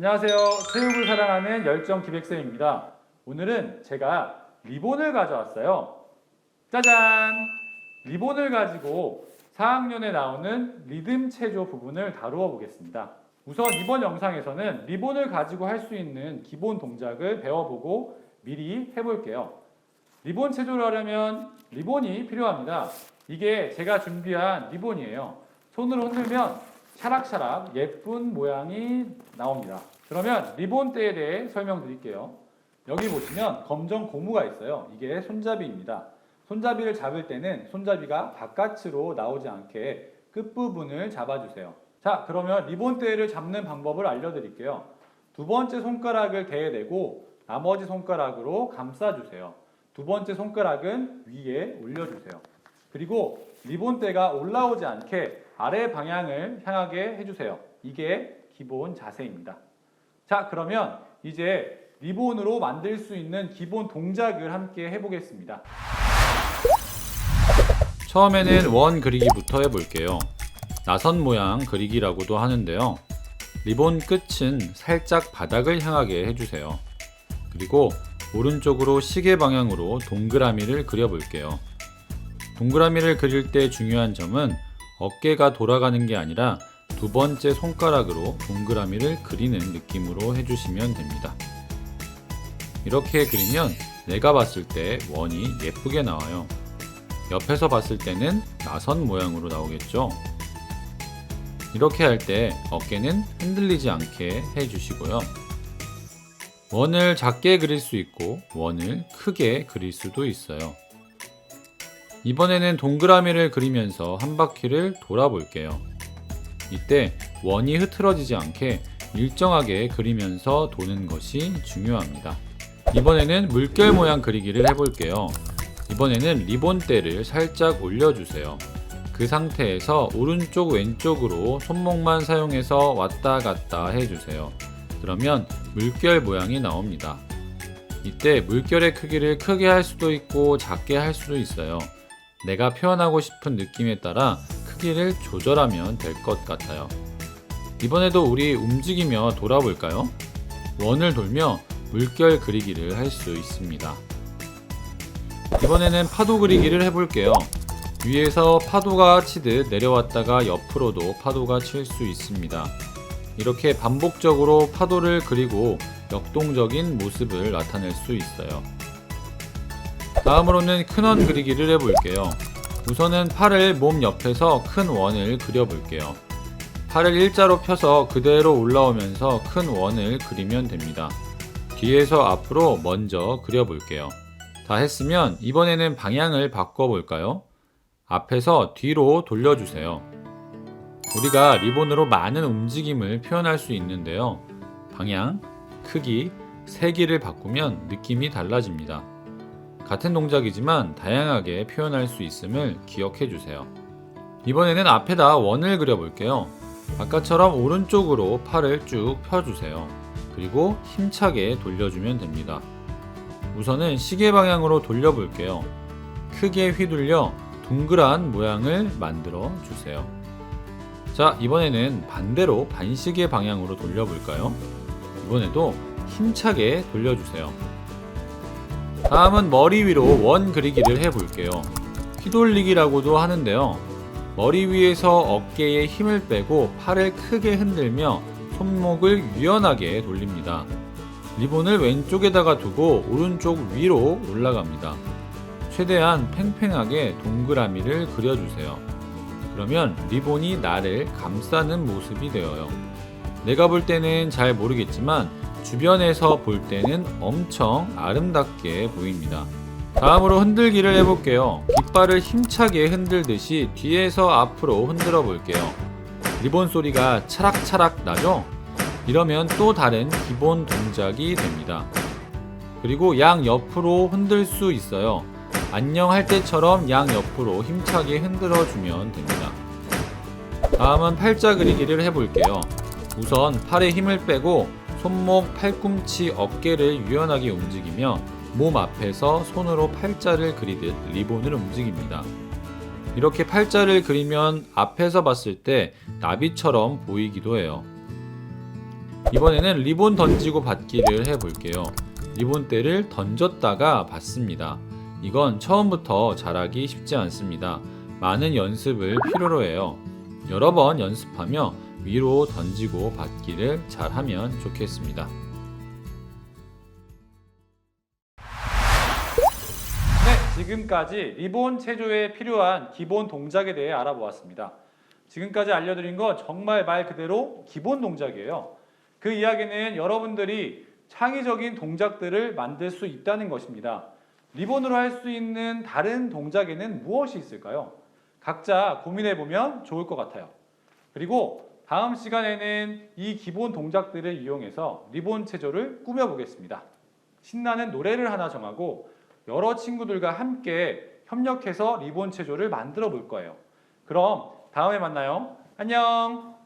안녕하세요. 체육을 사랑하는 열정 기백쌤입니다. 오늘은 제가 리본을 가져왔어요. 짜잔! 리본을 가지고 4학년에 나오는 리듬 체조 부분을 다루어 보겠습니다. 우선 이번 영상에서는 리본을 가지고 할 수 있는 기본 동작을 배워보고 미리 해볼게요. 리본 체조를 하려면 리본이 필요합니다. 이게 제가 준비한 리본이에요. 손으로 흔들면 샤락샤락 예쁜 모양이 나옵니다. 그러면 리본대에 대해 설명드릴게요. 여기 보시면 검정 고무가 있어요. 이게 손잡이입니다. 손잡이를 잡을 때는 손잡이가 바깥으로 나오지 않게 끝부분을 잡아주세요. 자, 그러면 리본대를 잡는 방법을 알려드릴게요. 두 번째 손가락을 대에 대고 나머지 손가락으로 감싸주세요. 두 번째 손가락은 위에 올려주세요. 그리고 리본대가 올라오지 않게 아래 방향을 향하게 해주세요. 이게 기본 자세입니다. 자, 그러면 이제 리본으로 만들 수 있는 기본 동작을 함께 해보겠습니다. 처음에는 원 그리기부터 해볼게요. 나선 모양 그리기라고도 하는데요. 리본 끝은 살짝 바닥을 향하게 해주세요. 그리고 오른쪽으로 시계 방향으로 동그라미를 그려볼게요. 동그라미를 그릴 때 중요한 점은 어깨가 돌아가는 게 아니라 두 번째 손가락으로 동그라미를 그리는 느낌으로 해주시면 됩니다. 이렇게 그리면 내가 봤을 때 원이 예쁘게 나와요. 옆에서 봤을 때는 나선 모양으로 나오겠죠. 이렇게 할 때 어깨는 흔들리지 않게 해주시고요. 원을 작게 그릴 수 있고 원을 크게 그릴 수도 있어요. 이번에는 동그라미를 그리면서 한 바퀴를 돌아볼게요. 이때 원이 흐트러지지 않게 일정하게 그리면서 도는 것이 중요합니다. 이번에는 물결 모양 그리기를 해볼게요. 이번에는 리본대를 살짝 올려주세요. 그 상태에서 오른쪽 왼쪽으로 손목만 사용해서 왔다 갔다 해주세요. 그러면 물결 모양이 나옵니다. 이때 물결의 크기를 크게 할 수도 있고 작게 할 수도 있어요. 내가 표현하고 싶은 느낌에 따라 크기를 조절하면 될 것 같아요. 이번에도 우리 움직이며 돌아볼까요? 원을 돌며 물결 그리기를 할 수 있습니다. 이번에는 파도 그리기를 해볼게요. 위에서 파도가 치듯 내려왔다가 옆으로도 파도가 칠 수 있습니다. 이렇게 반복적으로 파도를 그리고 역동적인 모습을 나타낼 수 있어요. 다음으로는 큰 원 그리기를 해볼게요. 우선은 팔을 몸 옆에서 큰 원을 그려볼게요. 팔을 일자로 펴서 그대로 올라오면서 큰 원을 그리면 됩니다. 뒤에서 앞으로 먼저 그려볼게요. 다 했으면 이번에는 방향을 바꿔볼까요? 앞에서 뒤로 돌려주세요. 우리가 리본으로 많은 움직임을 표현할 수 있는데요. 방향, 크기, 세기를 바꾸면 느낌이 달라집니다. 같은 동작이지만 다양하게 표현할 수 있음을 기억해 주세요. 이번에는 앞에다 원을 그려볼게요. 아까처럼 오른쪽으로 팔을 쭉 펴주세요. 그리고 힘차게 돌려주면 됩니다. 우선은 시계 방향으로 돌려볼게요. 크게 휘둘려 동그란 모양을 만들어 주세요. 자, 이번에는 반대로 반시계 방향으로 돌려볼까요? 이번에도 힘차게 돌려주세요. 다음은 머리 위로 원 그리기를 해볼게요. 휘돌리기라고도 하는데요. 머리 위에서 어깨에 힘을 빼고 팔을 크게 흔들며 손목을 유연하게 돌립니다. 리본을 왼쪽에다가 두고 오른쪽 위로 올라갑니다. 최대한 팽팽하게 동그라미를 그려주세요. 그러면 리본이 나를 감싸는 모습이 되어요. 내가 볼 때는 잘 모르겠지만 주변에서 볼 때는 엄청 아름답게 보입니다. 다음으로 흔들기를 해볼게요. 깃발을 힘차게 흔들듯이 뒤에서 앞으로 흔들어 볼게요. 리본 소리가 차락차락 나죠? 이러면 또 다른 기본 동작이 됩니다. 그리고 양 옆으로 흔들 수 있어요. 안녕 할 때처럼 양 옆으로 힘차게 흔들어 주면 됩니다. 다음은 팔자 그리기를 해볼게요. 우선 팔에 힘을 빼고 손목, 팔꿈치, 어깨를 유연하게 움직이며 몸 앞에서 손으로 팔자를 그리듯 리본을 움직입니다. 이렇게 팔자를 그리면 앞에서 봤을 때 나비처럼 보이기도 해요. 이번에는 리본 던지고 받기를 해볼게요. 리본대를 던졌다가 받습니다. 이건 처음부터 잘하기 쉽지 않습니다. 많은 연습을 필요로 해요. 여러 번 연습하며 위로 던지고 받기를 잘하면 좋겠습니다. 네, 지금까지 리본 체조에 필요한 기본 동작에 대해 알아보았습니다. 지금까지 알려드린 건 정말 말 그대로 기본 동작이에요. 그 이야기는 여러분들이 창의적인 동작들을 만들 수 있다는 것입니다. 리본으로 할 수 있는 다른 동작에는 무엇이 있을까요? 각자 고민해보면 좋을 것 같아요. 그리고 다음 시간에는 이 기본 동작들을 이용해서 리본 체조를 꾸며보겠습니다. 신나는 노래를 하나 정하고 여러 친구들과 함께 협력해서 리본 체조를 만들어 볼 거예요. 그럼 다음에 만나요. 안녕!